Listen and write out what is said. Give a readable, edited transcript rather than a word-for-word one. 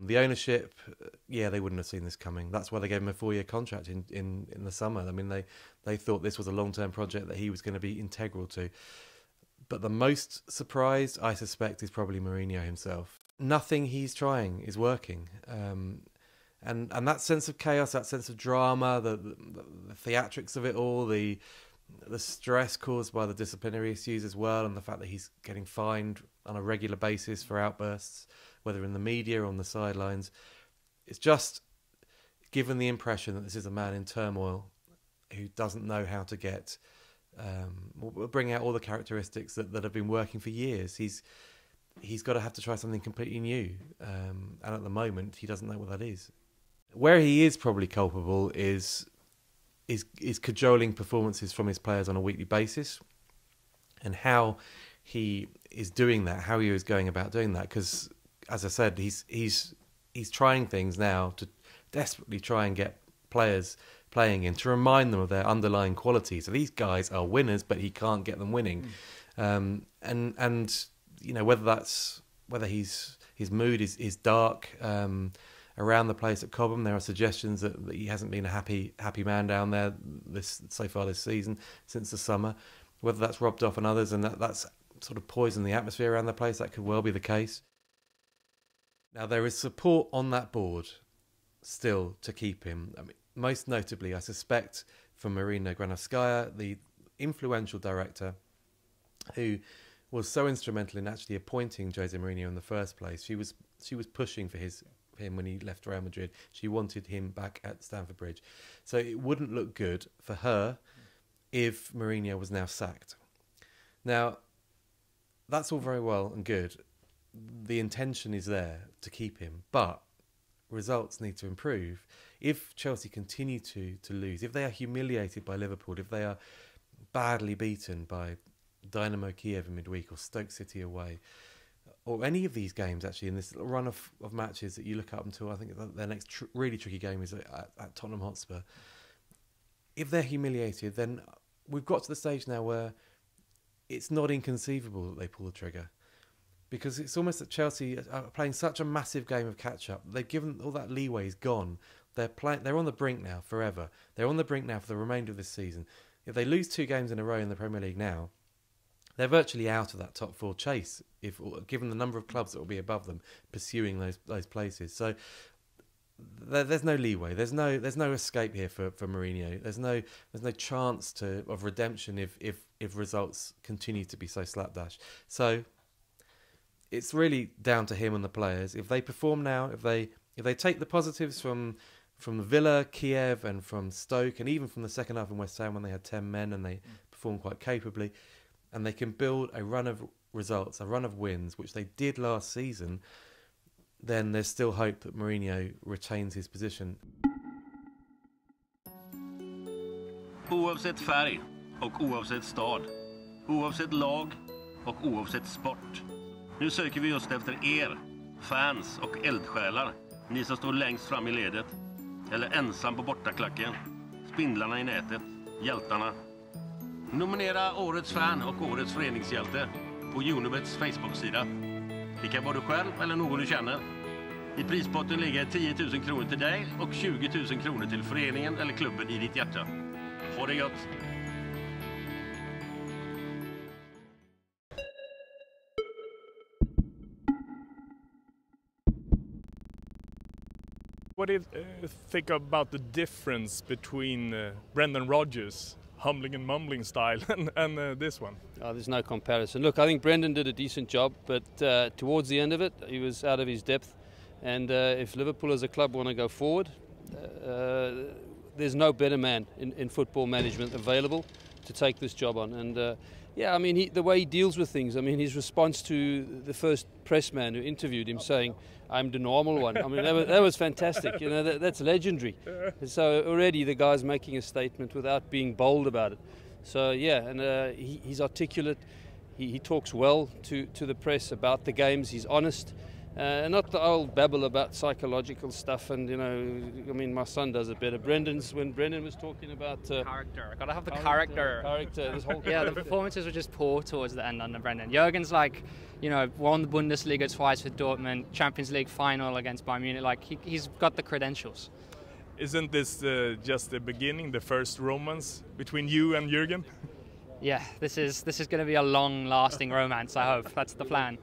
The ownership, yeah, they wouldn't have seen this coming. That's why they gave him a 4-year contract in the summer. I mean, they thought this was a long-term project that he was going to be integral to. But the most surprised, I suspect, is probably Mourinho himself. Nothing he's trying is working. And that sense of chaos, that sense of drama, the theatrics of it all, the stress caused by the disciplinary issues as well, and the fact that he's getting fined on a regular basis for outbursts, whether in the media or on the sidelines, it's just given the impression that this is a man in turmoil who doesn't know how to get, bring out all the characteristics that have been working for years. He's got to have to try something completely new, and at the moment he doesn't know what that is. Where he is probably culpable is cajoling performances from his players on a weekly basis, and how he is doing that, how he is going about doing that. Because, as I said, he's trying things now to desperately try and get players playing in, to remind them of their underlying qualities. So these guys are winners, but he can't get them winning. And you know, whether his mood is dark around the place at Cobham. There are suggestions that he hasn't been a happy man down there so far this season, since the summer. Whether that's rubbed off on others and that's sort of poisoned the atmosphere around the place, that could well be the case. Now, there is support on that board still to keep him. I mean, most notably, I suspect, from Marina Granovskaya, the influential director who was so instrumental in actually appointing Jose Mourinho in the first place. She was pushing for him when he left Real Madrid. She wanted him back at Stamford Bridge. So it wouldn't look good for her if Mourinho was now sacked. Now, that's all very well and good. The intention is there to keep him, but results need to improve. If Chelsea continue to lose, if they are humiliated by Liverpool, if they are badly beaten by Dynamo Kiev in midweek or Stoke City away, or any of these games actually in this run of matches that you look up until, I think their next really tricky game is at Tottenham Hotspur. If they're humiliated, then we've got to the stage now where it's not inconceivable that they pull the trigger. Because it's almost that Chelsea are playing such a massive game of catch-up. They've given all that leeway is gone. They're on the brink now forever. They're on the brink now for the remainder of this season. If they lose 2 games in a row in the Premier League now, they're virtually out of that top 4 chase, given the number of clubs that will be above them pursuing those places. So there's no leeway. There's no escape here for Mourinho. There's no chance of redemption if results continue to be so slapdash. So it's really down to him and the players. If they perform now, if they take the positives from Villa, Kiev, and from Stoke, and even from the second half in West Ham when they had 10 men and they performed quite capably, and they can build a run of results, a run of wins, which they did last season, then there's still hope that Mourinho retains his position. Oavsett färg och oavsett stad, oavsett lag och oavsett sport. Nu söker vi just efter er, fans och eldsjälar. Ni som står längst fram i ledet, eller ensam på bortaklacken, spindlarna i nätet, hjältarna. Nominera årets fan och årets föreningshjälte på Unibets Facebook-sida. Det kan vara du själv eller någon du känner. I prispotten ligger 10 000 kronor till dig och 20 000 kronor till föreningen eller klubben i ditt hjärta. Ha det gott! What do you think about the difference between Brendan Rodgers' humbling and mumbling style and this one? Oh, there's no comparison. Look, I think Brendan did a decent job, but towards the end of it, he was out of his depth. And if Liverpool as a club want to go forward, there's no better man in football management available to take this job on. And yeah, I mean, the way he deals with things, I mean, his response to the first press man who interviewed him saying, "I'm the normal one." I mean, that was fantastic. You know, that's legendary. So already the guy's making a statement without being bold about it. So yeah, and he's articulate. He talks well to the press about the games. He's honest. Not the old babble about psychological stuff, and I mean, my son does it better. When Brendan was talking about character, gotta have the character. This whole Yeah, the performances were just poor towards the end under Brendan. Jurgen's won the Bundesliga twice with Dortmund, Champions League final against Bayern Munich. He's got the credentials. Isn't this just the beginning, the first romance between you and Jurgen? Yeah, this is going to be a long-lasting romance. I hope that's the plan.